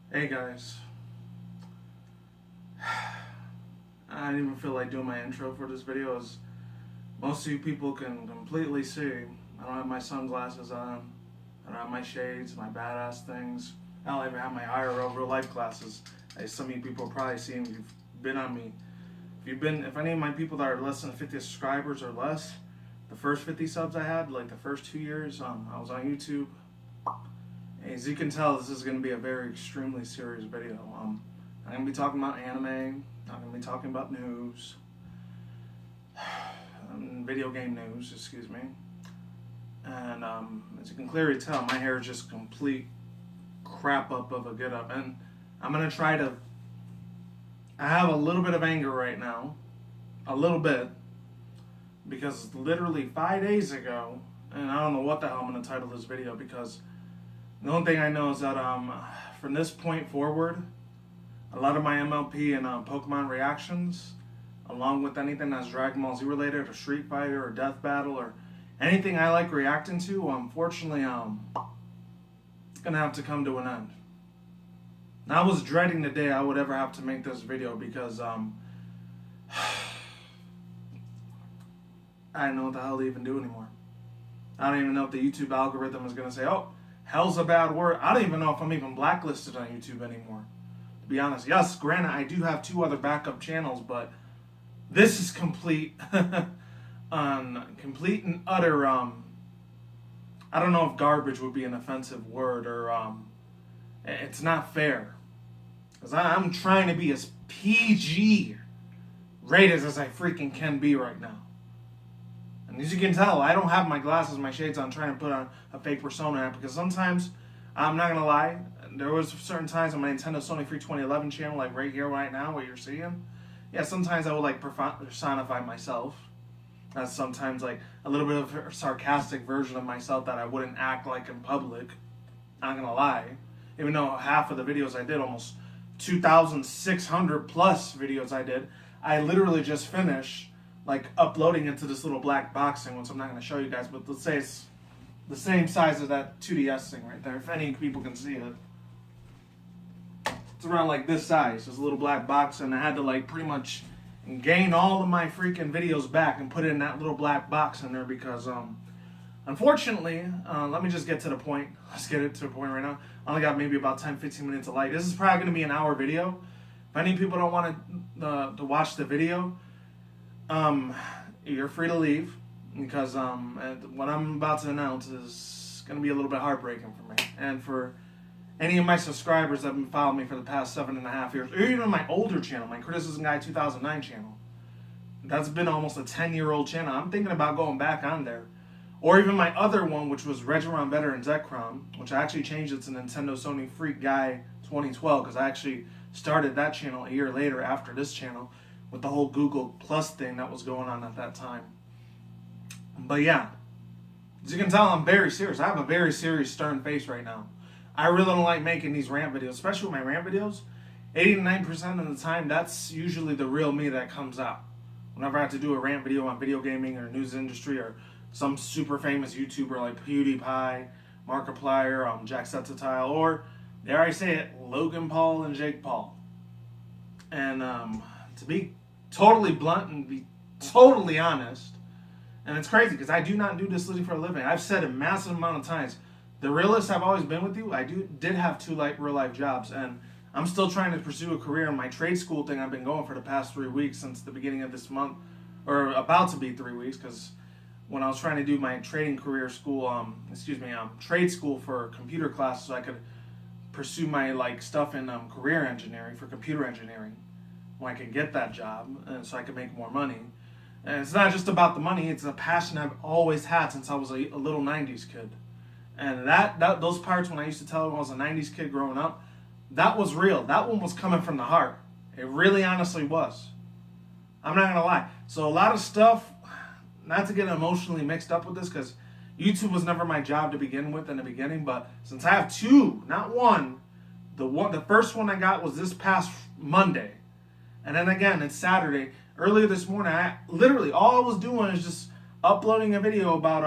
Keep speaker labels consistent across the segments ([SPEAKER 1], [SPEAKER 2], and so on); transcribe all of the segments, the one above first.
[SPEAKER 1] Hey guys, I didn't even feel like doing my intro for this video, as most of you people can completely see. I don't have my sunglasses on, I don't have my shades, my badass things. I don't even have my IRL real life glasses, as some of you people have probably seen if you've been on me. If any of my people that are less than 50 subscribers or less, the first 50 subs I had, like the first 2 years, I was on YouTube. As you can tell, this is going to be a very extremely serious video. I'm going to be talking about anime, I'm going to be talking about news, video game news, excuse me. And as you can clearly tell, my hair is just complete crap up of a get up. And I'm going to try to, I have a little bit of anger right now, a little bit, because literally 5 days ago, and I don't know what the hell I'm going to title this video, because the only thing I know is that from this point forward, a lot of my MLP and Pokemon reactions, along with anything that's Dragon Ball Z related, or Street Fighter, or Death Battle, or anything I like reacting to, unfortunately, it's going to have to come to an end. And I was dreading the day I would ever have to make this video, because I didn't know what the hell to even do anymore. I don't even know if the YouTube algorithm is going to say, oh, hell's a bad word. I don't even know if I'm even blacklisted on YouTube anymore, to be honest. Yes, granted, I do have 2 other backup channels, but this is complete, complete and utter, I don't know if garbage would be an offensive word, or it's not fair. Because I'm trying to be as PG rated as I freaking can be right now. And as you can tell, I don't have my glasses, my shades on, trying to put on a fake persona, because sometimes, I'm not going to lie, there was certain times on my Nintendo Sony Free 2011 channel, like right here, right now, what you're seeing. Yeah, sometimes I would like personify myself. That's sometimes like a little bit of a sarcastic version of myself that I wouldn't act like in public. Not going to lie. Even though half of the videos I did, almost 2,600 plus videos I literally just finished like uploading into this little black box thing, which I'm not going to show you guys, but let's say it's the same size as that 2DS thing right there, if any people can see it. It's around like this size, this little black box, and I had to like pretty much gain all of my freaking videos back and put it in that little black box in there, because unfortunately, let me just get to the point. Let's get it to the point right now. I only got maybe about 10-15 minutes of light. This is probably going to be an hour video. If any people don't want to watch the video, you're free to leave, because what I'm about to announce is going to be a little bit heartbreaking for me, and for any of my subscribers that have been following me for the past 7.5 years, or even my older channel, my Criticism Guy 2009 channel. That's been almost a 10-year-old channel. I'm thinking about going back on there. Or even my other one, which was Regiron Veteran Zekrom, which I actually changed it to Nintendo Sony Freak Guy 2012, because I actually started that channel a year later after this channel, with the whole Google Plus thing that was going on at that time. But yeah, as you can tell, I'm very serious. I have a very serious, stern face right now. I really don't like making these rant videos, especially with my rant videos. 89% of the time, that's usually the real me that comes out. Whenever I have to do a rant video on video gaming or news industry, or some super famous YouTuber like PewDiePie, Markiplier, Jacksepticeye, or, dare I say it, Logan Paul and Jake Paul. And to be totally blunt and be totally honest, and it's crazy because I do not do this literally for a living. I've said a massive amount of times, the realist I've always been with you. I did have 2 real life jobs, and I'm still trying to pursue a career in my trade school thing. I've been going for the past 3 weeks since the beginning of this month, or about to be 3 weeks, because when I was trying to do my trading career school, trade school for computer classes, so I could pursue my stuff in career engineering for computer engineering, when I could get that job, and so I could make more money. And it's not just about the money; it's a passion I've always had since I was a little '90s kid. And those parts when I used to tell when I was a '90s kid growing up, that was real. That one was coming from the heart. It really, honestly was. I'm not gonna lie. So a lot of stuff, not to get emotionally mixed up with this, because YouTube was never my job to begin with in the beginning. But since I have 2, not one, the first one I got was this past Monday. And then again, it's Saturday. Earlier this morning, I literally, all I was doing is just uploading a video about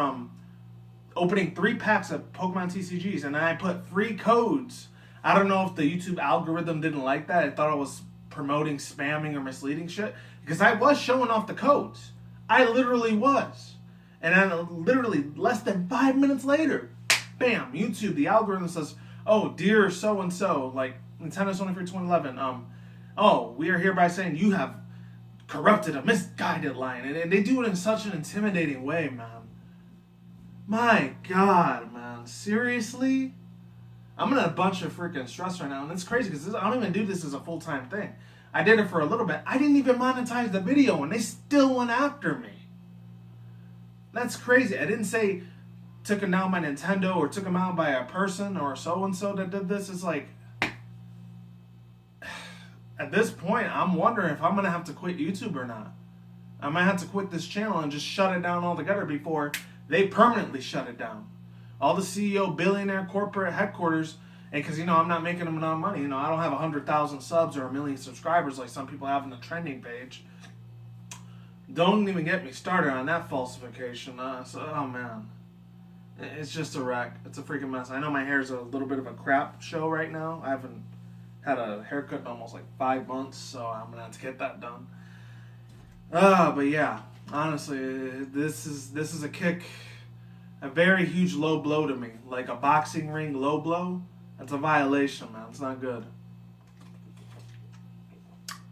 [SPEAKER 1] opening 3 packs of Pokemon TCGs, and I put free codes I don't know if the YouTube algorithm didn't like that. I thought I was promoting spamming or misleading shit. Because I was showing off the codes. I literally was. And then literally less than 5 minutes later, bam, YouTube, the algorithm says, oh, dear so-and-so, like Nintendo Sony for 2011, oh, we are hereby saying you have corrupted a misguided line. And they do it in such an intimidating way, man. My God, man. Seriously? I'm in a bunch of freaking stress right now. And it's crazy because I don't even do this as a full-time thing. I did it for a little bit. I didn't even monetize the video and they still went after me. That's crazy. I didn't say took them down by Nintendo or took them out by a person or so-and-so that did this. It's like, at this point, I'm wondering if I'm going to have to quit YouTube or not. I might have to quit this channel and just shut it down altogether before they permanently shut it down. All the CEO, billionaire, corporate headquarters, and because, I'm not making them enough money. I don't have 100,000 subs or 1 million subscribers like some people have on the trending page. Don't even get me started on that falsification. Oh, man. It's just a wreck. It's a freaking mess. I know my hair's a little bit of a crap show right now. I haven't had a haircut in almost like 5 months, so I'm going to have to get that done. But yeah, honestly, this is a kick, a very huge low blow to me. Like a boxing ring low blow. That's a violation, man. It's not good.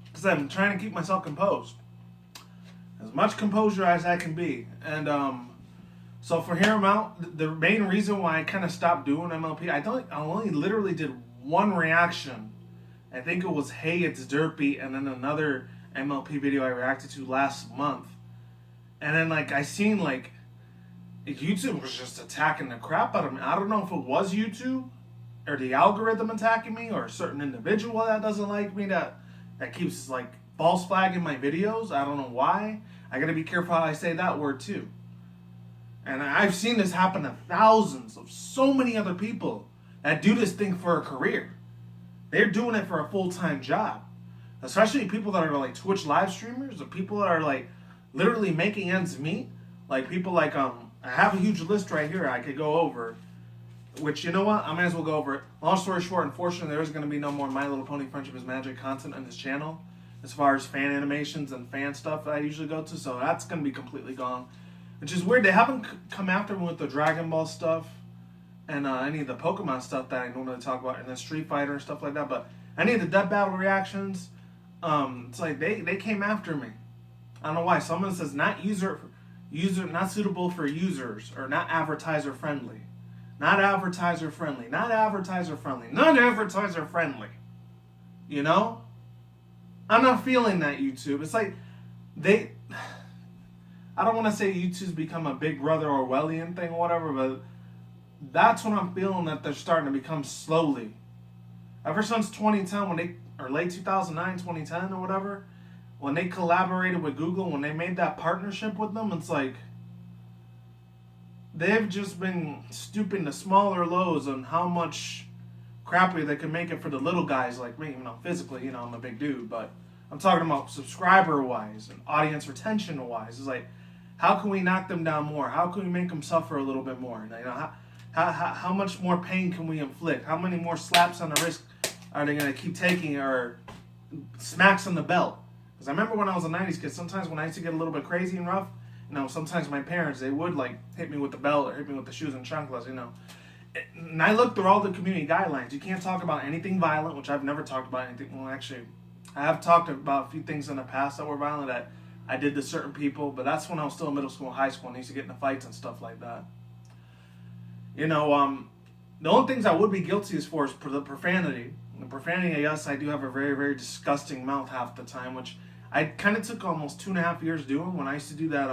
[SPEAKER 1] Because I'm trying to keep myself composed. As much composure as I can be. And so for here on out, the main reason why I kind of stopped doing MLP, I only literally did one reaction. I think it was Hey It's Derpy, and then another MLP video I reacted to last month. And then I seen YouTube was just attacking the crap out of me. I don't know if it was YouTube or the algorithm attacking me or a certain individual that doesn't like me that keeps false flagging my videos. I don't know why. I gotta be careful how I say that word too. And I've seen this happen to thousands of so many other people that do this thing for a career. They're doing it for a full-time job. Especially people that are Twitch live streamers or people that are literally making ends meet. People I have a huge list right here I could go over. Which, you know what? I might as well go over it. Long story short, unfortunately, there is going to be no more My Little Pony Friendship is Magic content on this channel. As far as fan animations and fan stuff that I usually go to. So that's going to be completely gone. Which is weird. They haven't come after me with the Dragon Ball stuff. And any of the Pokemon stuff that I normally talk about. And then Street Fighter and stuff like that. But any of the Death Battle reactions. It's they came after me. I don't know why. Someone says not not suitable for users. Or not advertiser friendly. Not advertiser friendly. Not advertiser friendly. Not advertiser friendly. I'm not feeling that, YouTube. It's I don't want to say YouTube's become a Big Brother Orwellian thing or whatever, but that's what I'm feeling that they're starting to become slowly. Ever since 2010, or late 2009, 2010 or whatever, when they collaborated with Google, when they made that partnership with them, it's they've just been stooping to smaller lows on how much crappy they can make it for the little guys like me. Physically, I'm a big dude, but I'm talking about subscriber-wise and audience retention-wise. It's how can we knock them down more? How can we make them suffer a little bit more? How much more pain can we inflict? How many more slaps on the wrist are they going to keep taking, or smacks on the belt? Because I remember when I was a 90s kid, sometimes when I used to get a little bit crazy and rough, sometimes my parents, they would hit me with the belt or hit me with the shoes and chanclas, And I looked through all the community guidelines. You can't talk about anything violent, which I've never talked about anything. Well, actually, I have talked about a few things in the past that were violent that I did to certain people, but that's when I was still in middle school and high school and I used to get into fights and stuff like that. The only things I would be guilty as for is the profanity. The profanity, yes, I do have a very, very disgusting mouth half the time, which I kind of took almost 2.5 years doing when I used to do that,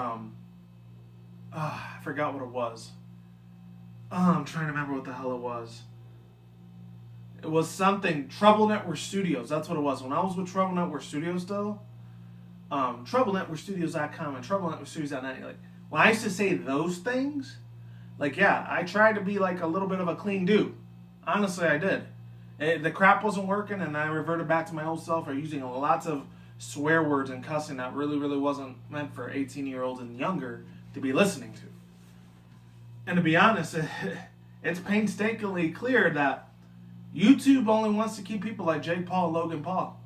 [SPEAKER 1] I forgot what it was. I'm trying to remember what the hell it was. It was something, Trouble Network Studios, that's what it was. When I was with Trouble Network Studios, though, TroubleNetworkStudios.com and TroubleNetworkStudios.net, when I used to say those things, I tried to be a little bit of a clean dude. Honestly, I did. The crap wasn't working, and I reverted back to my old self of using lots of swear words and cussing that really, really wasn't meant for 18-year-olds and younger to be listening to. And to be honest, it's painstakingly clear that, YouTube only wants to keep people like Jake Paul and Logan Paul.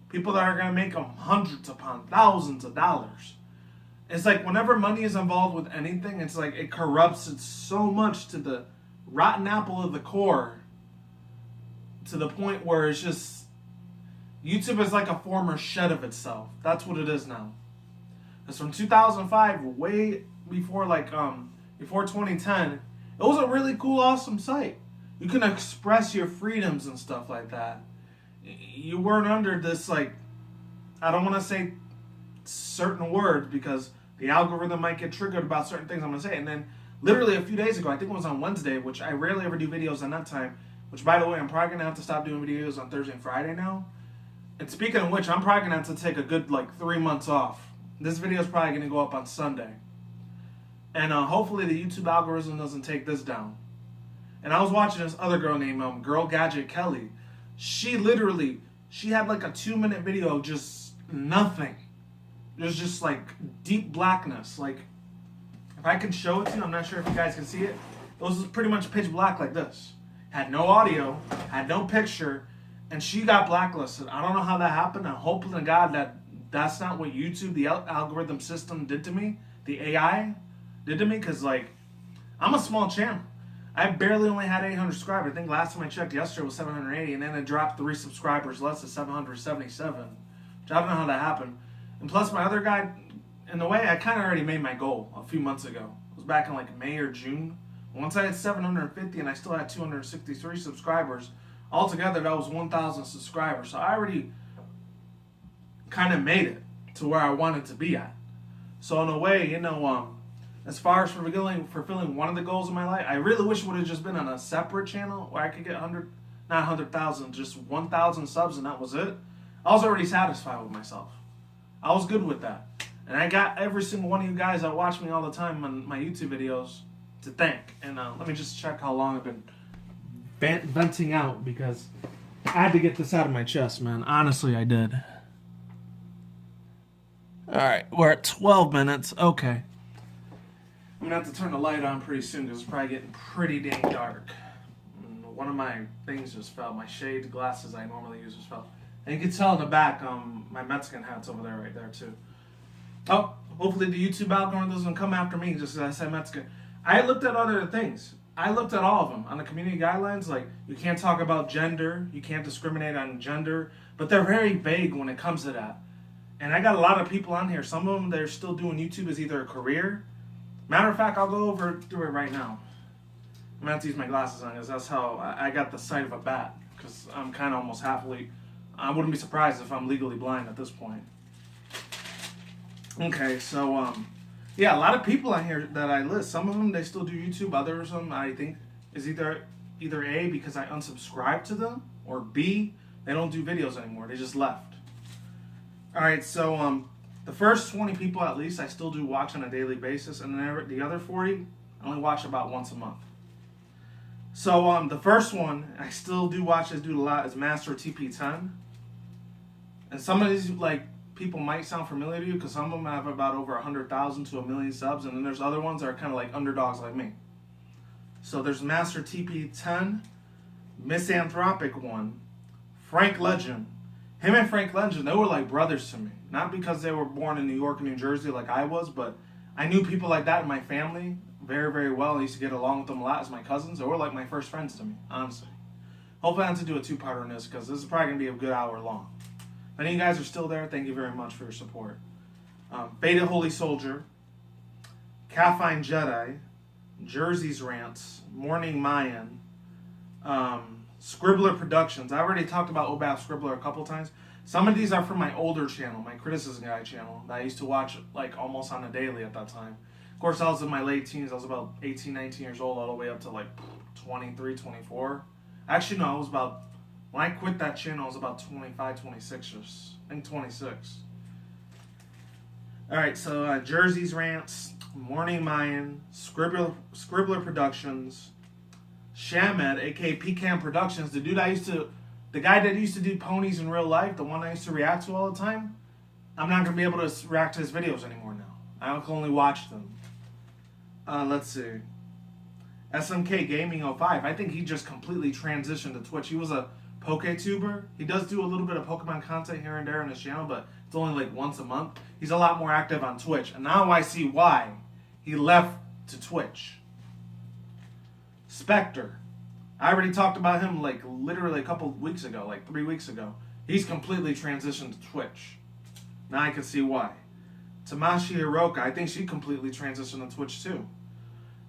[SPEAKER 1] People that are going to make them hundreds upon thousands of dollars. It's like whenever money is involved with anything, it's like it corrupts it so much to the rotten apple of the core, to the point where it's just, YouTube is like a former shed of itself. That's what it is now. It's from 2005, way before before 2010. It was a really cool, awesome site. You can express your freedoms and stuff like that. You weren't under this, like, I don't want to say certain words because the algorithm might get triggered about certain things I'm going to say. And then literally a few days ago, I think it was on Wednesday, which I rarely ever do videos on that time, which, by the way, I'm probably going to have to stop doing videos on Thursday and Friday now. And speaking of which, I'm probably going to have to take a good, 3 months off. This video is probably going to go up on Sunday. And hopefully the YouTube algorithm doesn't take this down. And I was watching this other girl named Girl Gadget Kelly. She had like a 2-minute video of just nothing. It was just like deep blackness. Like, if I can show it to you, I'm not sure if you guys can see it. It was pretty much pitch black like this. Had no audio, had no picture, and she got blacklisted. I don't know how that happened. I'm hoping to God that that's not what YouTube, the algorithm system, did to me. The AI did to me, because I'm a small channel. I barely only had 800 subscribers. I think last time I checked yesterday was 780, and then it dropped 3 subscribers less to 777, which I don't know how that happened. And plus my other guy, in a way, I kind of already made my goal a few months ago. It was back in May or June. Once I had 750 and I still had 263 subscribers, altogether that was 1,000 subscribers. So I already kind of made it to where I wanted to be at. So in a way, as far as fulfilling one of the goals of my life, I really wish it would have just been on a separate channel where I could get 100,000, just 1,000 subs and that was it. I was already satisfied with myself. I was good with that. And I got every single one of you guys that watch me all the time on my YouTube videos to thank. And let me just check how long I've been venting out, because I had to get this out of my chest, man. Honestly, I did. Alright, we're at 12 minutes. Okay. I'm going to have to turn the light on pretty soon because it's probably getting pretty dang dark. One of my things just fell. My shade glasses I normally use just fell. And you can tell in the back, my Mexican hat's over there right there too. Oh, hopefully the YouTube algorithm doesn't come after me just as I said Mexican. I looked at other things. I looked at all of them. On the community guidelines, you can't talk about gender. You can't discriminate on gender. But they're very vague when it comes to that. And I got a lot of people on here. Some of them, they're still doing YouTube as either a career. Matter of fact, I'll go over through it right now. I'm going to have to use my glasses on because that's how I got the sight of a bat. Because I'm kind of almost halfly. I wouldn't be surprised if I'm legally blind at this point. Okay, so, yeah, a lot of people on here that I list, some of them, they still do YouTube. Others of them, I think, is either A, because I unsubscribed to them, or B, they don't do videos anymore. They just left. All right, so, the first 20 people, at least, I still do watch on a daily basis, and then the other 40, I only watch about once a month. So, the first one, I still do watch this dude a lot, is Master TP10. And some of these, people might sound familiar to you, because some of them have about over 100,000 to 1 million subs, and then there's other ones that are kind of like underdogs like me. So there's Master TP10, Misanthropic one, Frank Legend. Him and Frank Legend, they were like brothers to me. Not because they were born in New York and New Jersey like I was, but I knew people like that in my family very, very well. I used to get along with them a lot as my cousins. They were like my first friends to me, honestly. Hopefully I have to do a 2-parter on this, because this is probably going to be a good hour long. If any of you guys are still there, thank you very much for your support. Beta Holy Soldier, Caffeine Jedi, Jersey's Rants, Morning Mayan, Scribbler Productions. I already talked about Obaf Scribbler a couple times. Some of these are from my older channel, my Criticism Guy channel, that I used to watch almost on a daily at that time. Of course, I was in my late teens. I was about 18, 19 years old, all the way up to 23, 24. Actually, no, I was about... When I quit that channel, I was about 25, 26, I think 26. Alright, so Jersey's Rants, Morning Mayan, Scribbler Productions, Shamed, aka Pecan Productions, the guy that used to do ponies in real life, the one I used to react to all the time. I'm not going to be able to react to his videos anymore now. I can only watch them. Let's see. SMK Gaming 05. I think he just completely transitioned to Twitch. He was a PokeTuber. He does do a little bit of Pokemon content here and there on his channel, but it's only like once a month. He's a lot more active on Twitch. And now I see why he left to Twitch. Spectre. I already talked about him like literally a couple weeks ago, like 3 weeks ago. He's completely transitioned to Twitch. Now I can see why. Tamashi Hiroka, I think she completely transitioned to Twitch too.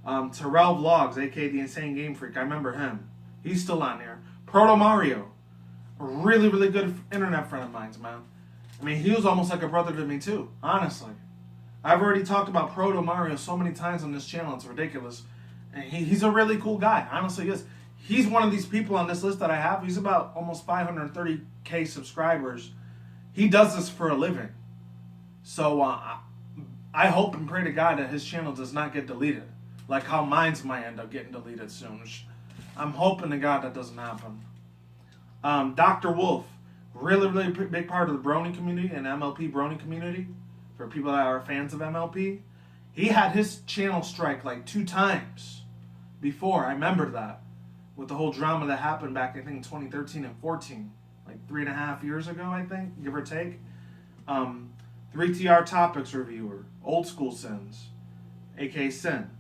[SPEAKER 1] Terrell Vlogs, aka the Insane Game Freak, I remember him. He's still on there. Proto Mario, a really, really good internet friend of mine, man. I mean, he was almost like a brother to me too, honestly. I've already talked about Proto Mario so many times on this channel, it's ridiculous. And he's a really cool guy, honestly he is. He's one of these people on this list that I have. He's about almost 530K subscribers. He does this for a living. So I hope and pray to God that his channel does not get deleted. Like how mine's might end up getting deleted soon. I'm hoping to God that doesn't happen. Dr. Wolf, really, really big part of the Brony community and MLP Brony community. For people that are fans of MLP. He had his channel strike like 2 times before. I remember that. With the whole drama that happened back, I think, in 2013 and 14. Like 3.5 years ago, I think, give or take. 3TR Topics reviewer. Old School Sins. A.K. Sin.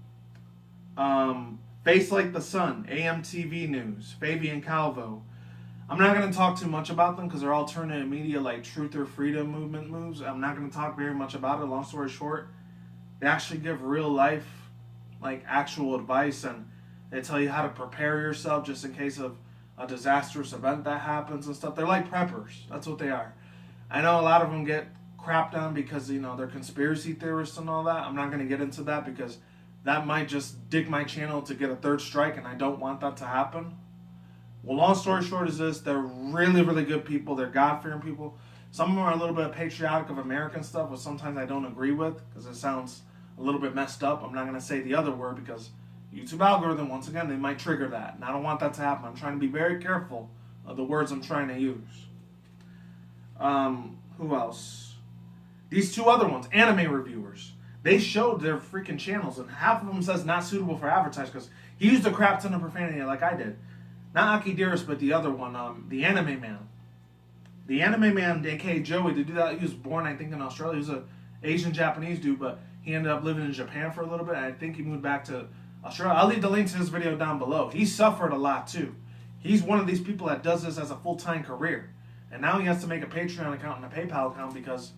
[SPEAKER 1] Face Like the Sun. AMTV News. Fabian Calvo. I'm not going to talk too much about them because they're alternative media like Truth or Freedom movement moves. I'm not going to talk very much about it. Long story short, they actually give real life, like actual advice, and they tell you how to prepare yourself just in case of a disastrous event that happens and stuff. They're like preppers. That's what they are. I know a lot of them get crapped on because, you know, they're conspiracy theorists and all that. I'm not going to get into that because that might just dig my channel to get a 3rd strike, and I don't want that to happen. Well, long story short is this. They're really, really good people. They're God-fearing people. Some of them are a little bit patriotic of American stuff, which sometimes I don't agree with because it sounds a little bit messed up. I'm not going to say the other word because YouTube algorithm, once again, they might trigger that. And I don't want that to happen. I'm trying to be very careful of the words I'm trying to use. Who else? These 2 other ones, anime reviewers. They showed their freaking channels, and half of them says not suitable for advertising because he used a crap ton of profanity like I did. Not Akidiris, but the other one, the Anime Man. The Anime Man, aka Joey, the dude that he was born, I think, in Australia. He was an Asian Japanese dude, but he ended up living in Japan for a little bit, and I think he moved back to Australia. I'll leave the link to his video down below. He suffered a lot too. He's one of these people that does this as a full-time career. And now he has to make a Patreon account and a PayPal account because,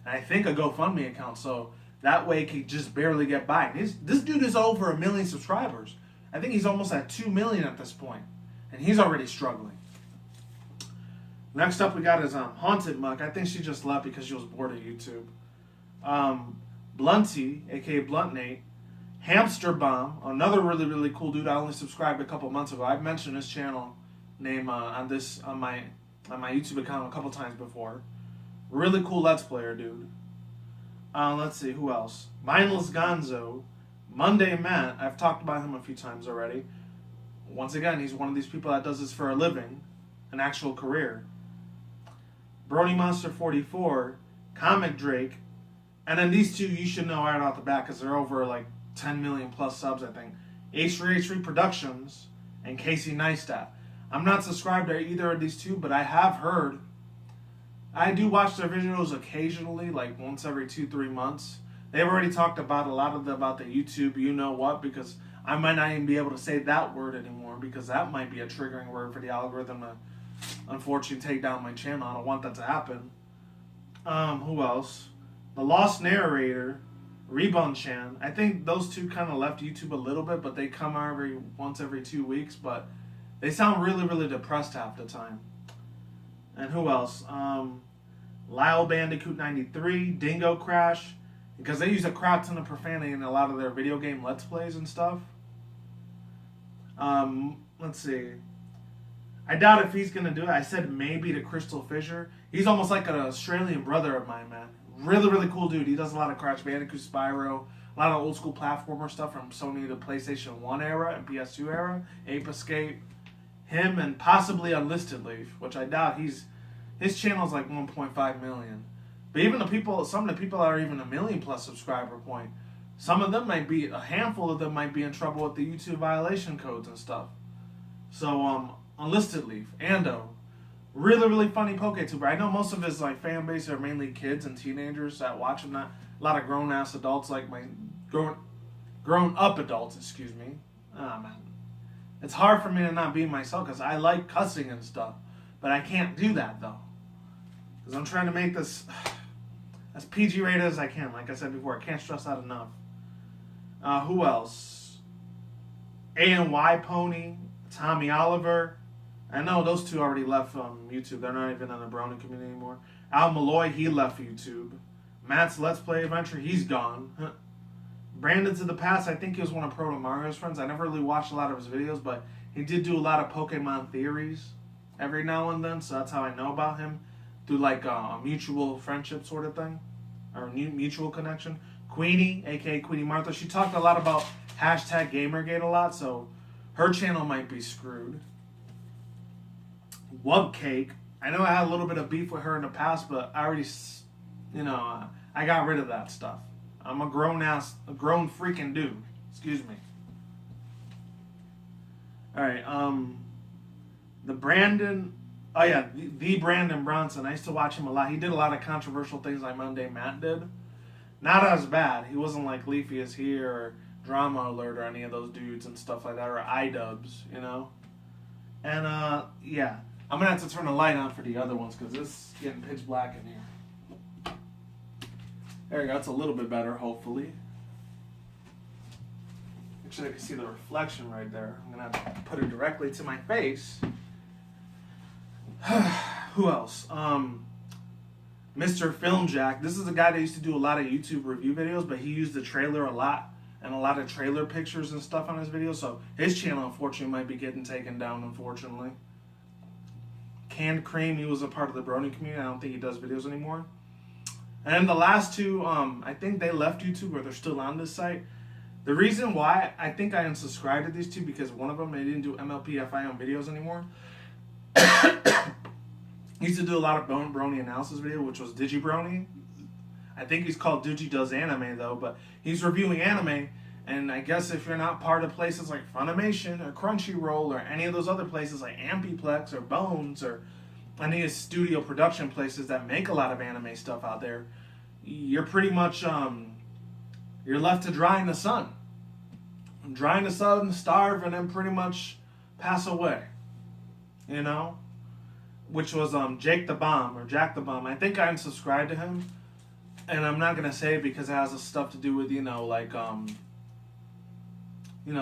[SPEAKER 1] and I think a GoFundMe account, so that way he can just barely get by. This dude is over 1 million subscribers. I think he's almost at 2 million at this point. And he's already struggling. Next up we got is Haunted Muck. I think she just left because she was bored of YouTube. Blunty, aka Blunt Nate. Hamster Bomb, another really, really cool dude. I only subscribed a couple months ago. I've mentioned his channel name on my YouTube account a couple times before. Really cool Let's Player dude. Let's see, who else? Mindless Gonzo. Monday Matt, I've talked about him a few times already. Once again, he's one of these people that does this for a living, an actual career. Brony Monster 44, Comic Drake, and then these 2 you should know right off the bat because they're over like 10 million plus subs, I think. H3H3 Productions and Casey Neistat. I'm not subscribed to either of these 2, but I have heard. I do watch their videos occasionally, like once every 2-3 months. They've already talked about about the YouTube you know what, because I might not even be able to say that word anymore because that might be a triggering word for the algorithm to unfortunately take down my channel. I don't want that to happen. Who else? The Lost Narrator, Rebun Chan. I think those 2 kind of left YouTube a little bit, but they come once every 2 weeks, but they sound really, really depressed half the time. And who else? Lyle Bandicoot 93, Dingo Crash, because they use a crap ton of profanity in a lot of their video game Let's Plays and stuff. Let's see. I doubt if he's going to do it. I said maybe to Crystal Fisher. He's almost like an Australian brother of mine, man. Really, really cool dude. He does a lot of Crash Bandicoot, Spyro, a lot of old school platformer stuff from Sony to PlayStation 1 era and PS2 era. Ape Escape. Him and possibly Unlisted Leaf, which I doubt his channel's like 1.5 million. But even some of the people are even 1 million plus subscriber point. some of them might be, a handful of them might be in trouble with the YouTube violation codes and stuff. So, Unlisted Leaf, Ando, really, really funny PokeTuber. I know most of his like fan base are mainly kids and teenagers that watch him. Not a lot of grown ass adults like my grown up adults. Excuse me. Ah man, it's hard for me to not be myself because I like cussing and stuff, but I can't do that though because I'm trying to make this as PG rated as I can. Like I said before, I can't stress that enough. Who else? A&Y Pony, Tommy Oliver. I know those two already left YouTube. They're not even on the Browning community anymore. Al Malloy, he left YouTube. Matt's Let's Play Adventure, he's gone. Brandon to the Past, I think he was one of Proto Mario's friends. I never really watched a lot of his videos, but he did do a lot of Pokemon theories every now and then, so that's how I know about him. Through like a mutual friendship sort of thing, or mutual connection. Queenie, aka Queenie Martha, she talked a lot about hashtag Gamergate a lot, so her channel might be screwed. Wubcake, I know I had a little bit of beef with her in the past, but I already, I got rid of that stuff. I'm a grown freaking dude. Excuse me. Alright, the Brandon Bronson, I used to watch him a lot. He did a lot of controversial things like Monday Matt did. Not as bad. He wasn't like Leafy is Here or Drama Alert or any of those dudes and stuff like that, or iDubbbz, And, yeah. I'm going to have to turn the light on for the other ones because it's getting pitch black in here. There you go. It's a little bit better, hopefully. Actually, I can see the reflection right there. I'm going to have to put it directly to my face. Who else? Mr. Film Jack. This is a guy that used to do a lot of YouTube review videos, but he used the trailer a lot and a lot of trailer pictures and stuff on his videos. So his channel, unfortunately, might be getting taken down, unfortunately. Canned Cream, he was a part of the Brony community. I don't think he does videos anymore. And then the last two, I think they left YouTube or they're still on this site. The reason why I think I unsubscribed to these two because one of them, they didn't do MLPFI on videos anymore. He used to do a lot of Brony analysis video, which was DigiBrony. I think he's called Digi Does Anime though, but he's reviewing anime. And I guess if you're not part of places like Funimation or Crunchyroll or any of those other places like Ampliplex or Bones or any of the studio production places that make a lot of anime stuff out there, you're pretty much you're left to dry in the sun. Dry in the sun, starve, and then pretty much pass away. Which was Jake the Bomb or Jack the Bomb. I think I unsubscribed to him, and I'm not gonna say it because it has stuff to do with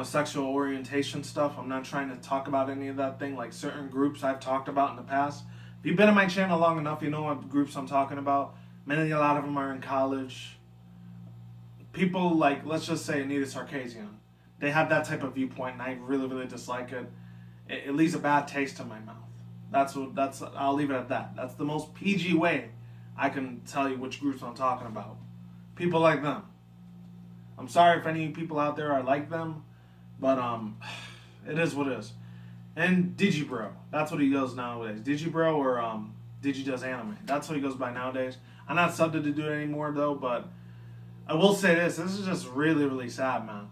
[SPEAKER 1] sexual orientation stuff. I'm not trying to talk about any of that thing. Like certain groups I've talked about in the past. If you've been in my channel long enough, you know what groups I'm talking about. A lot of them are in college. People like, let's just say Anita Sarkeesian. They have that type of viewpoint, and I really, really dislike it. It leaves a bad taste in my mouth. I'll leave it at that. That's the most PG way I can tell you which groups I'm talking about. People like them. I'm sorry if any people out there are like them, but it is what it is. And Digibro, that's what he goes nowadays. Digibro or Digi Does Anime. That's what he goes by nowadays. I'm not subbed to do it anymore though, but I will say this is just really, really sad, man.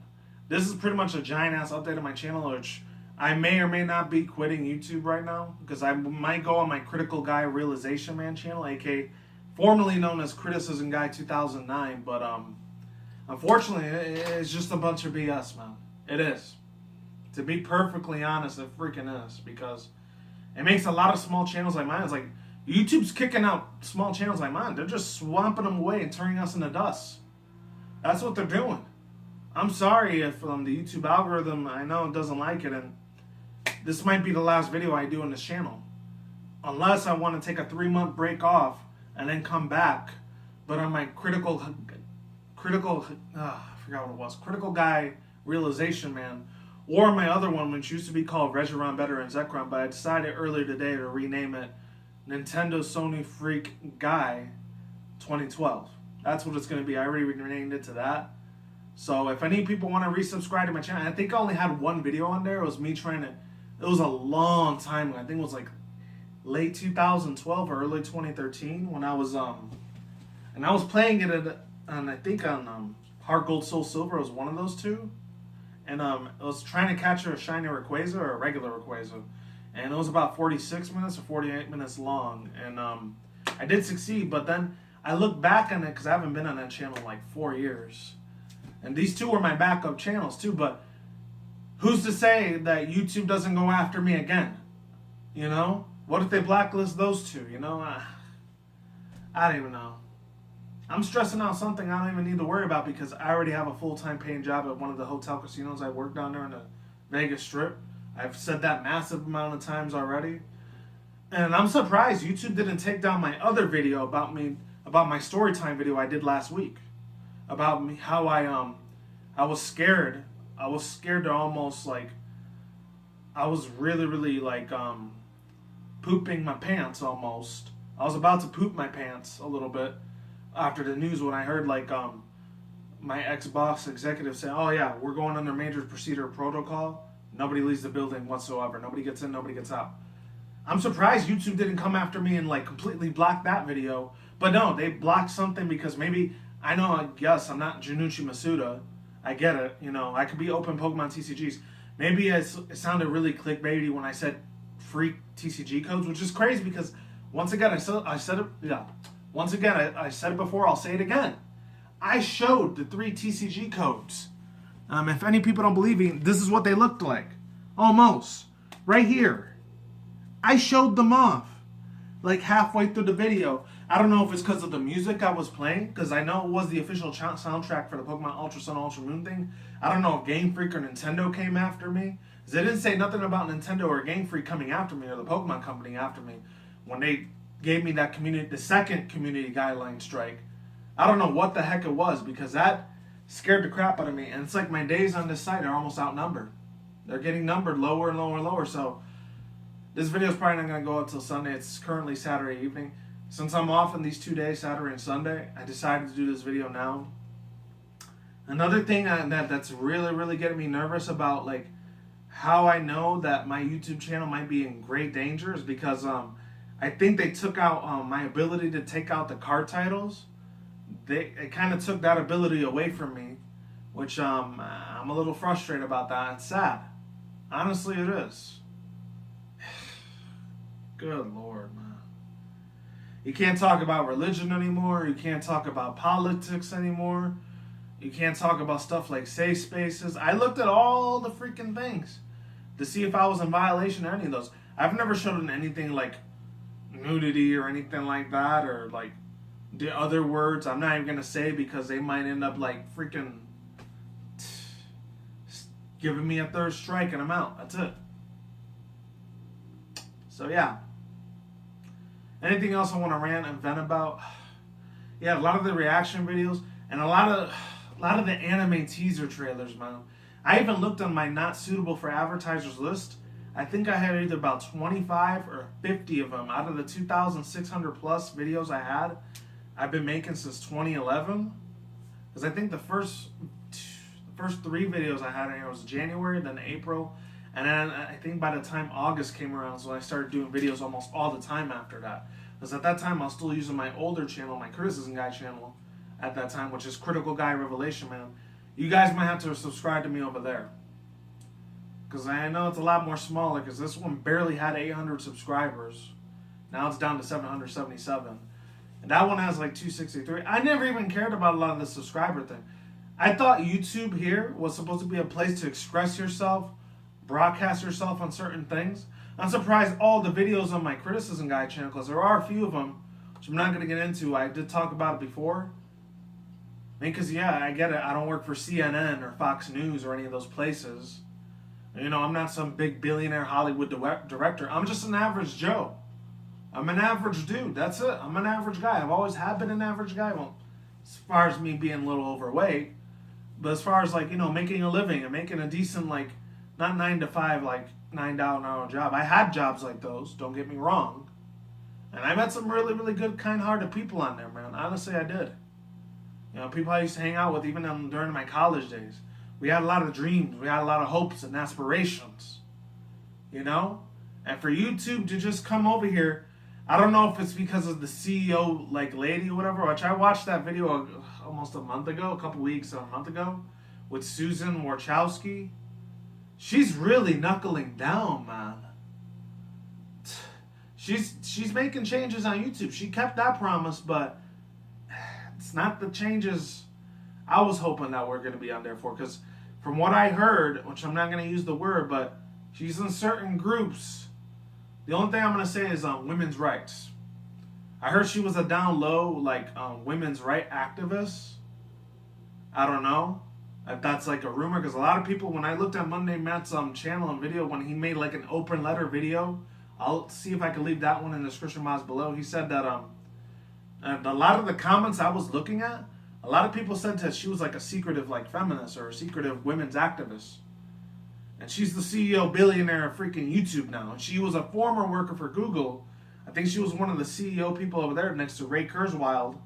[SPEAKER 1] This is pretty much a giant ass update on my channel, which I may or may not be quitting YouTube right now because I might go on my Critical Guy Realization Man channel, aka formerly known as Criticism Guy 2009, but unfortunately it's just a bunch of BS, man. It is. To be perfectly honest, it freaking is because it makes a lot of small channels like mine. It's like YouTube's kicking out small channels like mine. They're just swamping them away and turning us into dust. That's what they're doing. I'm sorry if the YouTube algorithm, I know it doesn't like it, and this might be the last video I do on this channel. Unless I want to take a 3-month break off and then come back. But on my Critical Guy Realization Man, or my other one, which used to be called Regiron Better and Zekrom, but I decided earlier today to rename it Nintendo Sony Freak Guy 2012. That's what it's going to be. I already renamed it to that. So if any people want to resubscribe to my channel, I think I only had one video on there. It was me trying to, it was a long time ago. I think it was like late 2012 or early 2013 when I was, and I was playing it on Heart Gold Soul Silver was one of those two. And I was trying to catch a shiny Rayquaza or a regular Rayquaza. And it was about 46 minutes or 48 minutes long. And I did succeed, but then I look back on it because I haven't been on that channel in like 4 years. And these two were my backup channels too, but who's to say that YouTube doesn't go after me again? You know? What if they blacklist those two? You know? I don't even know. I'm stressing out something I don't even need to worry about because I already have a full-time paying job at one of the hotel casinos I work down there in the Vegas Strip. I've said that massive amount of times already. And I'm surprised YouTube didn't take down my other video about my story time video I did last week. About me, how I was scared. I was scared to almost like, I was really like pooping my pants almost. I was about to poop my pants a little bit after the news when I heard like my ex-boss executive say, oh yeah, we're going under major procedure protocol. Nobody leaves the building whatsoever. Nobody gets in, nobody gets out. I'm surprised YouTube didn't come after me and like completely block that video. But no, they blocked something because maybe, I guess I'm not Junichi Masuda. I get it, you know, I could be open Pokemon TCGs. Maybe it sounded really clickbaity when I said free TCG codes, which is crazy because once again, I said it before, I'll say it again. I showed the 3 TCG codes. If any people don't believe me, this is what they looked like. Almost. Right here. I showed them off. Like halfway through the video. I don't know if it's because of the music I was playing, because I know it was the official soundtrack for the Pokemon Ultra Sun, Ultra Moon thing. I don't know if Game Freak or Nintendo came after me. They didn't say nothing about Nintendo or Game Freak coming after me or the Pokemon Company after me when they gave me that the second community guideline strike. I don't know what the heck it was because that scared the crap out of me. And it's like my days on this site are almost outnumbered. They're getting numbered lower and lower and lower. So this video is probably not going to go up till Sunday. It's currently Saturday evening. Since I'm off on these 2 days, Saturday and Sunday, I decided to do this video now. Another thing that's really getting me nervous about like how I know that my YouTube channel might be in great danger is because I think they took out my ability to take out the card titles. It kind of took that ability away from me, which I'm a little frustrated about that. It's sad. Honestly, it is. Good Lord, man. You can't talk about religion anymore. You can't talk about politics anymore. You can't talk about stuff like safe spaces. I looked at all the freaking things to see if I was in violation of any of those. I've never shown anything like nudity or anything like that, or like the other words I'm not even going to say because they might end up like freaking giving me a third strike and I'm out. That's it. So yeah. Anything else I want to rant and vent about? Yeah, a lot of the reaction videos and a lot of the anime teaser trailers, man. I even looked on my not suitable for advertisers list. I think I had either about 25 or 50 of them out of the 2,600 plus videos I've been making since 2011. Because I think the first 3 videos I had in here was January, then April, and then I think by the time August came around, so I started doing videos almost all the time after that. Because at that time I was still using my older channel, my Criticism Guy channel at that time, which is Critical Guy Revelation Man. You guys might have to subscribe to me over there. Because I know it's a lot more smaller, because this one barely had 800 subscribers. Now it's down to 777. And that one has like 263. I never even cared about a lot of the subscriber thing. I thought YouTube here was supposed to be a place to express yourself, broadcast yourself on certain things. I'm surprised all the videos on my Criticism Guy channel, because there are a few of them, which I'm not going to get into. I did talk about it before. Because, yeah, I get it. I don't work for CNN or Fox News or any of those places. You know, I'm not some big billionaire Hollywood director. I'm just an average Joe. I'm an average dude. That's it. I'm an average guy. I've always have been an average guy. Well, as far as me being a little overweight. But as far as, like, you know, making a living and making a decent, like, not 9 to 5, like, $9 an hour job. I had jobs like those. Don't get me wrong. And I met some really good, kind-hearted people on there, man. Honestly, I did. You know, people I used to hang out with even during my college days. We had a lot of dreams. We had a lot of hopes and aspirations. You know? And for YouTube to just come over here I don't know if it's because of the CEO like lady or whatever, which I watched that video almost a month ago, a couple weeks or a month ago, with Susan Wojcicki. She's really knuckling down, man. She's making changes on YouTube. She kept that promise, but it's not the changes I was hoping that we're going to be on there for. Because from what I heard, which I'm not going to use the word, but she's in certain groups. The only thing I'm going to say is women's rights. I heard she was a down low, like, women's right activist. I don't know if that's like a rumor, because a lot of people, when I looked at Monday Matt's channel and video, when he made like an open letter video, I'll see if I can leave that one in the description box below. He said that a lot of the comments I was looking at, a lot of people said that she was like a secretive like feminist or a secretive women's activist. And she's the CEO billionaire of freaking YouTube now. And she was a former worker for Google. I think she was one of the CEO people over there next to Ray Kurzweil.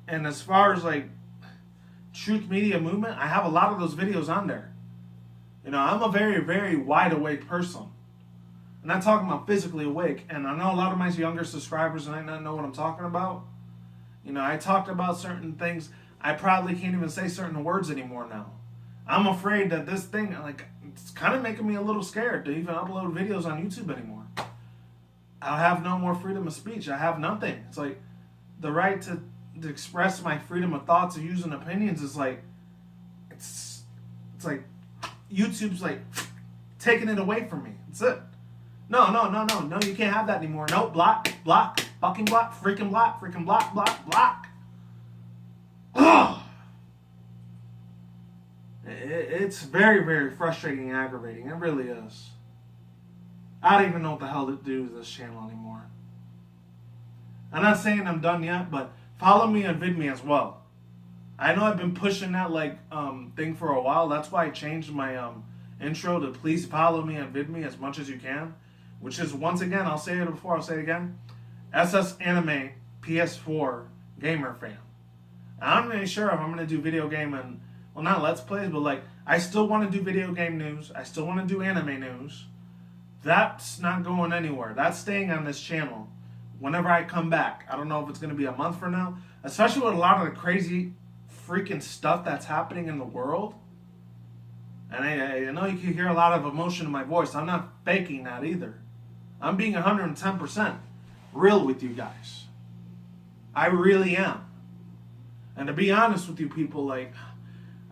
[SPEAKER 1] And as far as like Truth Media Movement, I have a lot of those videos on there. You know, I'm a very, very wide awake person. I'm not talking about physically awake. And I know a lot of my younger subscribers might not know what I'm talking about. You know, I talked about certain things. I probably can't even say certain words anymore now. I'm afraid that this thing, like, it's kind of making me a little scared to even upload videos on YouTube anymore. I have no more freedom of speech. I have nothing. It's like the right to express my freedom of thoughts or using opinions is like, it's like YouTube's like taking it away from me. That's it. No, you can't have that anymore. No, block, fucking block, freaking block, block. Ugh. It's very, very frustrating and aggravating. It really is. I don't even know what the hell to do with this channel anymore. I'm not saying I'm done yet, but follow me on VidMe as well. I know I've been pushing that like thing for a while. That's why I changed my intro to please follow me on VidMe as much as you can. Which is, once again, I'll say it before, I'll say it again, SS Anime PS4 Gamer Fan. I'm not really sure if I'm going to do video game and, well, not Let's Plays, but like, I still want to do video game news. I still want to do anime news. That's not going anywhere. That's staying on this channel whenever I come back. I don't know if it's going to be a month from now, especially with a lot of the crazy freaking stuff that's happening in the world. And I know you can hear a lot of emotion in my voice. I'm not faking that either. I'm being 110% real with you guys. I really am. And to be honest with you people, like,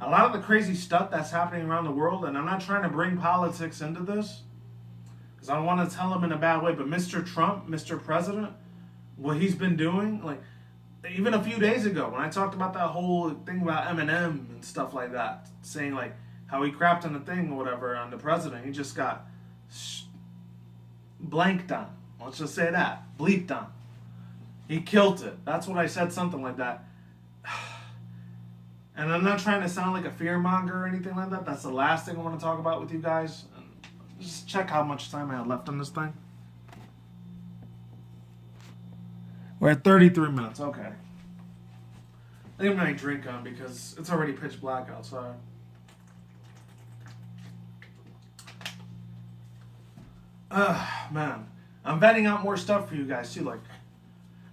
[SPEAKER 1] a lot of the crazy stuff that's happening around the world, and I'm not trying to bring politics into this, because I don't want to tell him in a bad way, but Mr. Trump, Mr. President, what he's been doing, like, even a few days ago, when I talked about that whole thing about Eminem and stuff like that, saying, like, how he crapped on the thing or whatever on the president, he just got blanked on. Let's just say that. Bleeped on. He killed it. That's what I said, something like that. And I'm not trying to sound like a fearmonger or anything like that. That's the last thing I want to talk about with you guys. And just check how much time I have left on this thing. We're at 33 minutes. Okay. I think I'm going to drink on because it's already pitch black outside. Man, I'm vetting out more stuff for you guys too. Like,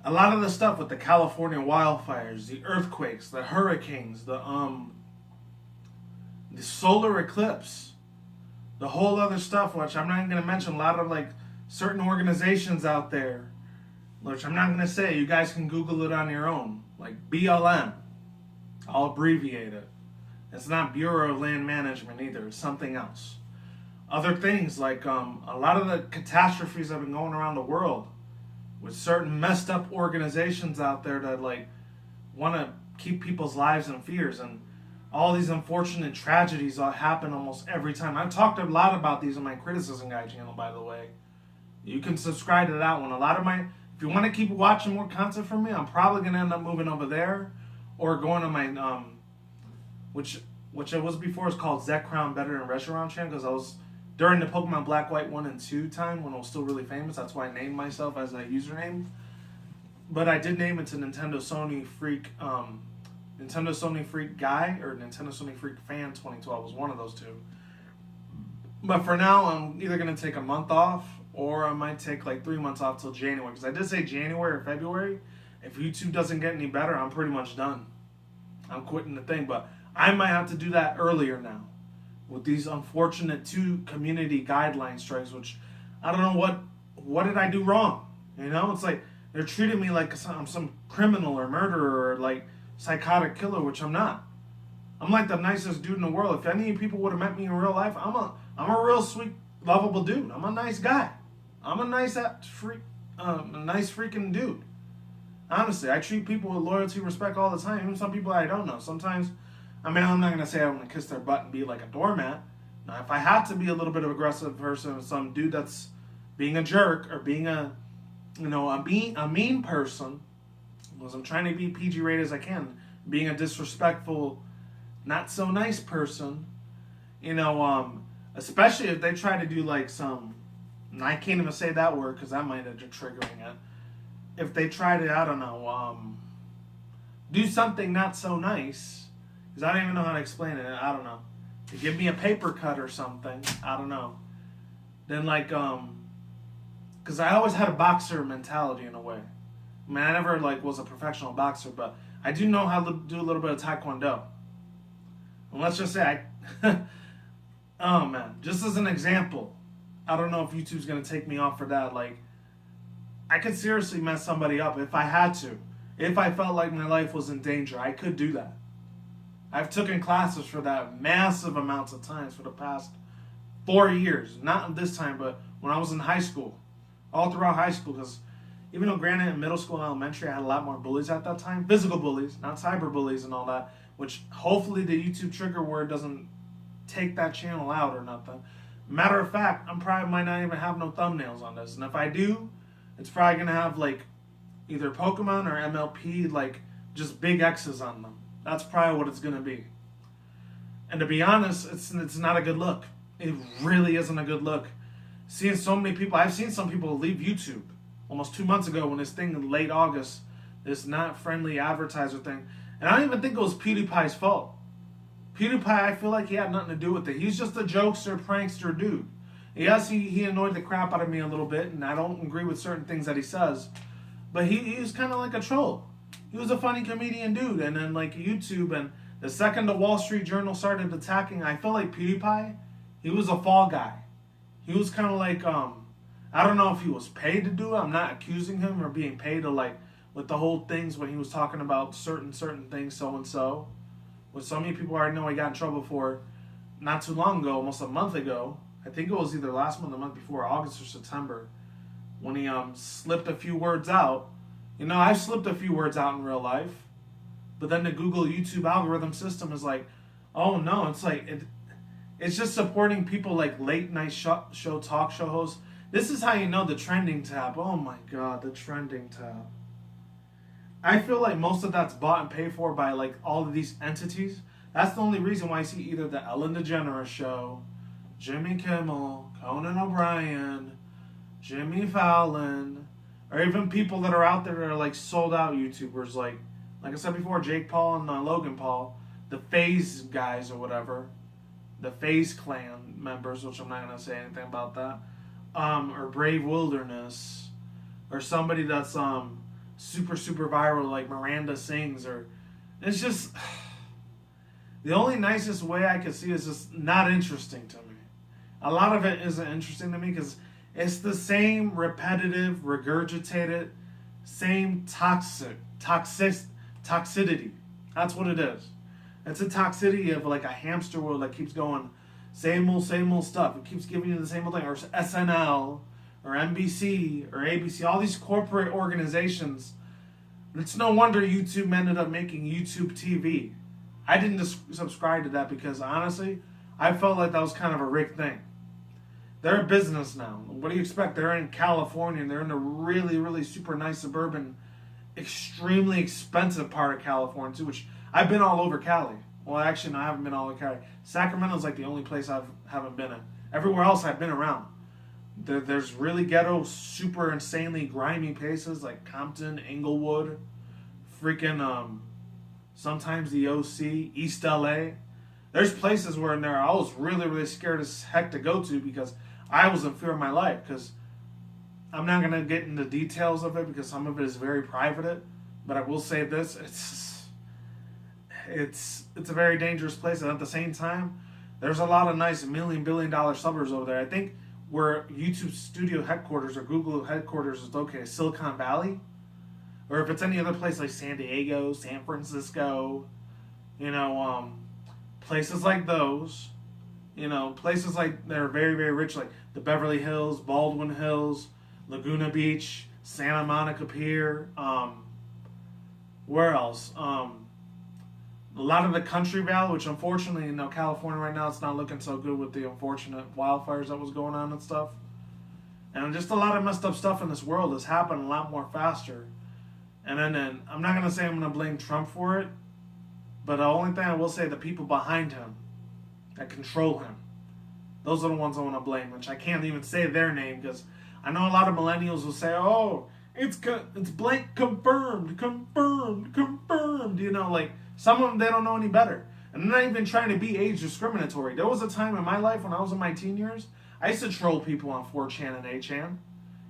[SPEAKER 1] a lot of the stuff with the California wildfires, the earthquakes, the hurricanes, the solar eclipse, the whole other stuff, which I'm not even going to mention. A lot of like certain organizations out there, which I'm not going to say. You guys can Google it on your own. Like BLM. I'll abbreviate it. It's not Bureau of Land Management either. It's something else. Other things like a lot of the catastrophes that have been going around the world with certain messed up organizations out there that like want to keep people's lives in fears, and all these unfortunate tragedies happen almost every time. I've talked a lot about these on my Criticism Guy channel, by the way. You can subscribe to that one. A lot of my, if you want to keep watching more content from me, I'm probably going to end up moving over there or going to my which it was before, it's called Zek Crown Better and Restaurant channel, because I was during the Pokemon Black, White 1 and 2 time when I was still really famous. That's why I named myself as that username. But I did name it to Nintendo Sony Freak Guy or Nintendo Sony Freak Fan 2012 was one of those two. But for now, I'm either going to take a month off or I might take like 3 months off till January. Because I did say January or February. If YouTube doesn't get any better, I'm pretty much done. I'm quitting the thing. But I might have to do that earlier now with these unfortunate 2 community guideline strikes, which I don't know what did I do wrong. You know, it's like they're treating me like I'm some criminal or murderer or like psychotic killer, which I'm not. I'm like the nicest dude in the world. If any people would have met me in real life, I'm a real sweet, lovable dude. I'm a nice guy. I'm a nice freaking dude. Honestly, I treat people with loyalty, respect all the time. Even some people I don't know. Sometimes, I mean, I'm not gonna say I'm gonna kiss their butt and be like a doormat. Now, if I have to be a little bit of an aggressive person, some dude that's being a jerk or being a mean person, because I'm trying to be PG rated as I can, being a disrespectful, not so nice person, especially if they try to do like some, and I can't even say that word because that might end up triggering it. If they try to, I don't know, do something not so nice, because I don't even know how to explain it. I don't know. To give me a paper cut or something, I don't know. Then like, because I always had a boxer mentality in a way. I mean, I never like was a professional boxer, but I do know how to do a little bit of taekwondo. And let's just say oh man, just as an example, I don't know if YouTube's gonna take me off for that. Like, I could seriously mess somebody up if I had to. If I felt like my life was in danger, I could do that. I've taken classes for that massive amounts of times for the past 4 years. Not this time, but when I was in high school. All throughout high school, because even though granted in middle school and elementary I had a lot more bullies at that time, physical bullies, not cyber bullies and all that, which hopefully the YouTube trigger word doesn't take that channel out or nothing. Matter of fact, I probably might not even have no thumbnails on this, and if I do, it's probably gonna have like either Pokemon or MLP, like just big X's on them. That's probably what it's gonna be. And to be honest, it's not a good look. It really isn't a good look. Seeing so many people, I've seen some people leave YouTube almost 2 months ago when this thing in late August, this not friendly advertiser thing, and I don't even think it was PewDiePie's fault. PewDiePie, I feel like he had nothing to do with it. He's just a jokester, prankster dude. Yes, he annoyed the crap out of me a little bit, and I don't agree with certain things that he says, but he was kind of like a troll. He was a funny comedian dude, and then like YouTube, and the second the Wall Street Journal started attacking, I feel like PewDiePie, he was a fall guy. He was kind of like, I don't know if he was paid to do it. I'm not accusing him or being paid to like, with the whole things when he was talking about certain things, so-and-so. Which so many people already know he got in trouble for not too long ago, almost a month ago. I think it was either last month or the month before, August or September, when he slipped a few words out. You know, I've slipped a few words out in real life, but then the Google YouTube algorithm system is like, oh no, it's like, it's just supporting people like late night show talk show hosts. This is how you know the trending tab. Oh my god, the trending tab. I feel like most of that's bought and paid for by like all of these entities. That's the only reason why I see either the Ellen DeGeneres show, Jimmy Kimmel, Conan O'Brien, Jimmy Fallon, or even people that are out there that are like sold out YouTubers, like I said before, Jake Paul and Logan Paul, the FaZe guys or whatever, the FaZe clan members, which I'm not gonna say anything about that, or Brave Wilderness, or somebody that's super viral like Miranda Sings, or it's just the only nicest way I could see is just not interesting to me. A lot of it isn't interesting to me because it's the same repetitive, regurgitated, same toxicity. That's what it is. It's a toxicity of like a hamster wheel that keeps going same old stuff. It keeps giving you the same old thing, or SNL, or NBC, or ABC, all these corporate organizations. It's no wonder YouTube ended up making YouTube TV. I didn't subscribe to that because honestly, I felt like that was kind of a rigged thing. They're a business now. What do you expect? They're in California, and they're in a really super nice suburban, extremely expensive part of California too, which I've been all over Cali. Well, actually, no, I haven't been all over Cali. Sacramento's like the only place I haven't been in. Everywhere else I've been around. There's really ghetto, super insanely grimy places like Compton, Inglewood, freaking sometimes the OC, East LA. There's places where in there I was really scared as heck to go to because I was in fear of my life. Because I'm not gonna get into details of it because some of it is very private. But I will say this: it's a very dangerous place, and at the same time, there's a lot of nice $1 billion suburbs over there. I think where YouTube studio headquarters or Google headquarters is located, Silicon Valley, or if it's any other place like San Diego, San Francisco, places like those, places like that are very, very rich, like the Beverly Hills, Baldwin Hills, Laguna Beach, Santa Monica Pier, where else? A lot of the Country Valley, which unfortunately, California right now, it's not looking so good with the unfortunate wildfires that was going on and stuff. And just a lot of messed up stuff in this world has happened a lot more faster. And then I'm not going to say I'm going to blame Trump for it, but the only thing I will say, the people behind him that control him, those are the ones I want to blame, which I can't even say their name because I know a lot of millennials will say, oh, it's blank confirmed. Like some of them, they don't know any better. And I'm not even trying to be age discriminatory. There was a time in my life when I was in my teen years, I used to troll people on 4chan and 8chan.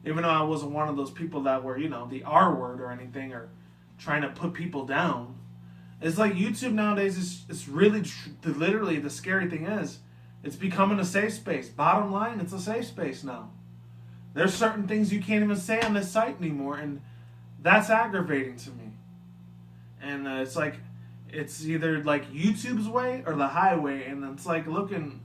[SPEAKER 1] Even though I wasn't one of those people that were, the R word or anything or trying to put people down. It's like YouTube nowadays it's really, literally the scary thing is, it's becoming a safe space. Bottom line, it's a safe space now. There's certain things you can't even say on this site anymore, and that's aggravating to me. And it's either like YouTube's way or the highway, and it's looking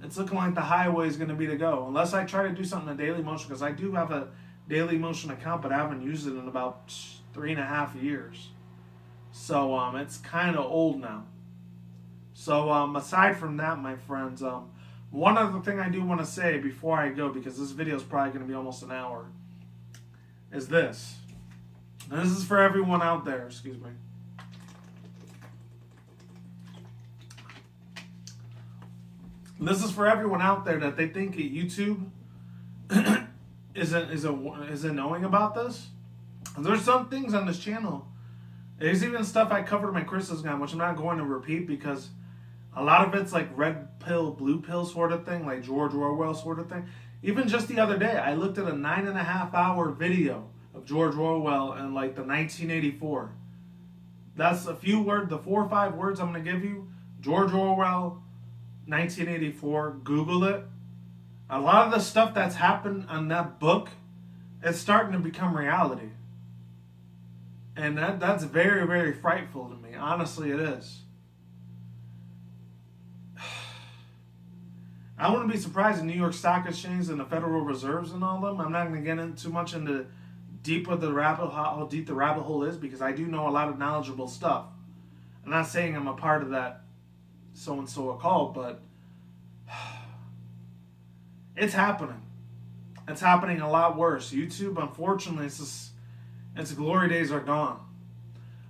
[SPEAKER 1] like the highway is going to be the go. Unless I try to do something in Dailymotion, because I do have a Dailymotion account, but I haven't used it in about 3.5 years. So it's kind of old now. So aside from that, my friends, one other thing I do want to say before I go, because this video is probably going to be almost an hour, is this. And this is for everyone out there, excuse me. This is for everyone out there that they think YouTube isn't knowing about this. And there's some things on this channel. There's even stuff I covered in my criticism on, which I'm not going to repeat because a lot of it's like red pill, blue pill sort of thing, like George Orwell sort of thing. Even just the other day, I looked at a 9.5-hour video of George Orwell in like the 1984. That's a few words, the 4 or 5 words I'm going to give you. George Orwell, 1984. Google it. A lot of the stuff that's happened on that book is starting to become reality. And that's very, very frightful to me. Honestly, it is. I wouldn't be surprised if New York Stock Exchange and the Federal Reserves and all of them. I'm not going to get into too much into how deep the rabbit hole is, because I do know a lot of knowledgeable stuff. I'm not saying I'm a part of that so-and-so call, but it's happening. It's happening a lot worse. YouTube, unfortunately, its glory days are gone.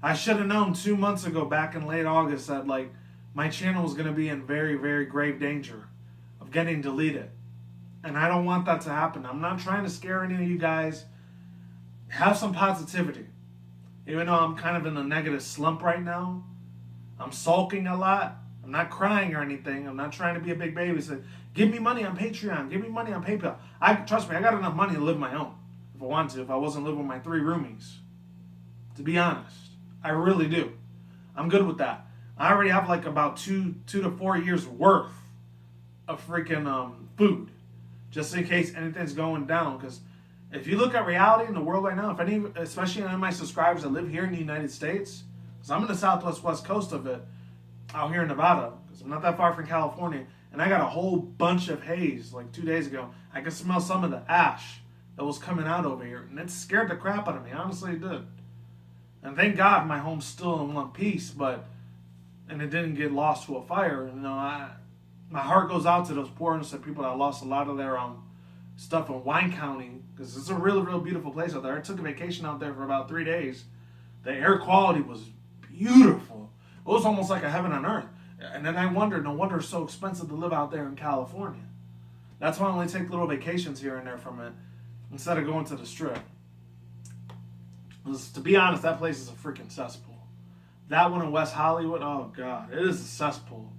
[SPEAKER 1] I should have known 2 months ago, back in late August, that my channel was going to be in very, very grave danger of getting deleted. And I don't want that to happen. I'm not trying to scare any of you guys. Have some positivity. Even though I'm kind of in a negative slump right now, I'm sulking a lot. I'm not crying or anything. I'm not trying to be a big baby. Say, give me money on Patreon. Give me money on PayPal. Trust me, I got enough money to live my own. If I wanted to, if I wasn't living with my 3 roomies. To be honest. I really do. I'm good with that. I already have about 2 to 4 years worth of freaking food. Just in case anything's going down. Because if you look at reality in the world right now, especially any of my subscribers that live here in the United States, because I'm in the southwest west coast of it, out here in Nevada, because I'm not that far from California, and I got a whole bunch of haze 2 days ago. I could smell some of the ash that was coming out over here, and it scared the crap out of me. Honestly, it did. And thank God my home's still in one piece, and it didn't get lost to a fire. My heart goes out to those poor innocent people that lost a lot of their stuff in Wine County, because it's a really, real beautiful place out there. I took a vacation out there for about 3 days. The air quality was beautiful. It was almost like a heaven on earth. And then I wondered, no wonder it's so expensive to live out there in California. That's why I only take little vacations here and there from it, instead of going to the Strip. Because, to be honest, that place is a freaking cesspool. That one in West Hollywood, oh God, it is a cesspool.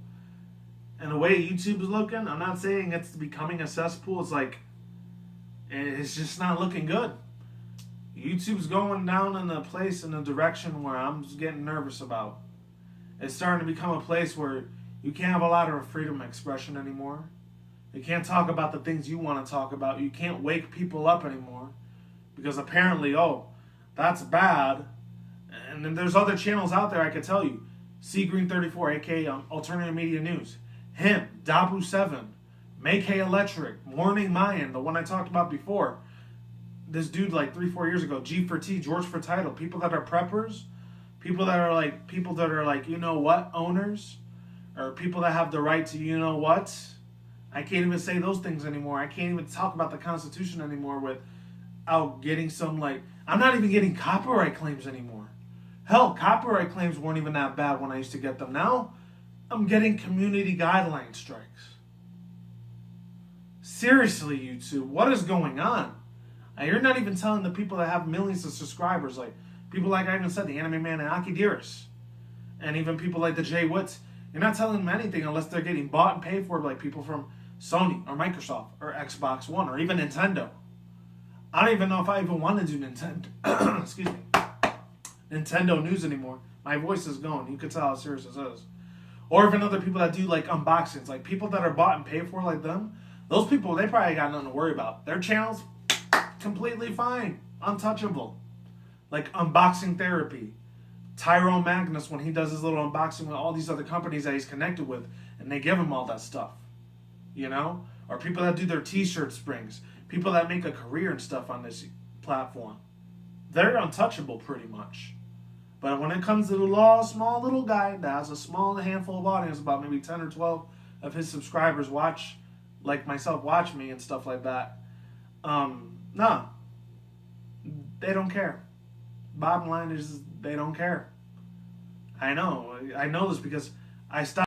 [SPEAKER 1] And the way YouTube is looking, I'm not saying it's becoming a cesspool. And it's just not looking good. YouTube's going down in a direction where I'm just getting nervous about. It's starting to become a place where you can't have a lot of freedom of expression anymore. You can't talk about the things you want to talk about. You can't wake people up anymore. Because apparently, oh, that's bad. And then there's other channels out there I could tell you. Seagreen34, aka Alternative Media News. Him, Dabu7, Make Hay Electric, Morning Mayan, the one I talked about before. This dude like 3-4 years ago, G for T, George for Title. People that are preppers, people that are like, you know what, owners, or people that have the right to, you know what. I can't even say those things anymore. I can't even talk about the Constitution anymore without getting some, like, I'm not even getting copyright claims anymore. Hell, copyright claims weren't even that bad when I used to get them. Now, I'm getting community guideline strikes. Seriously, YouTube, what is going on? You're not even telling the people that have millions of subscribers, like people like I even said, the Anime Man and Aki Dearest, and even people like the Jay Woods. You're not telling them anything unless they're getting bought and paid for, like people from Sony or Microsoft or Xbox One or even Nintendo. I don't even know if I even want to do Nintendo. Excuse me. Nintendo news anymore. My voice is going. You can tell how serious this is. Or even other people that do like unboxings, like people that are bought and paid for like them. Those people, they probably got nothing to worry about. Their channels, completely fine, untouchable. Like Unboxing Therapy, Tyrone Magnus when he does his little unboxing with all these other companies that he's connected with, and they give him all that stuff, you know? Or people that do their t-shirt springs, people that make a career and stuff on this platform. They're untouchable pretty much. But when it comes to the small little guy that has a small handful of audience, about maybe 10 or 12 of his subscribers watch, like myself, watch me and stuff like that, nah, they don't care. Bottom line is they don't care. I know this because I stopped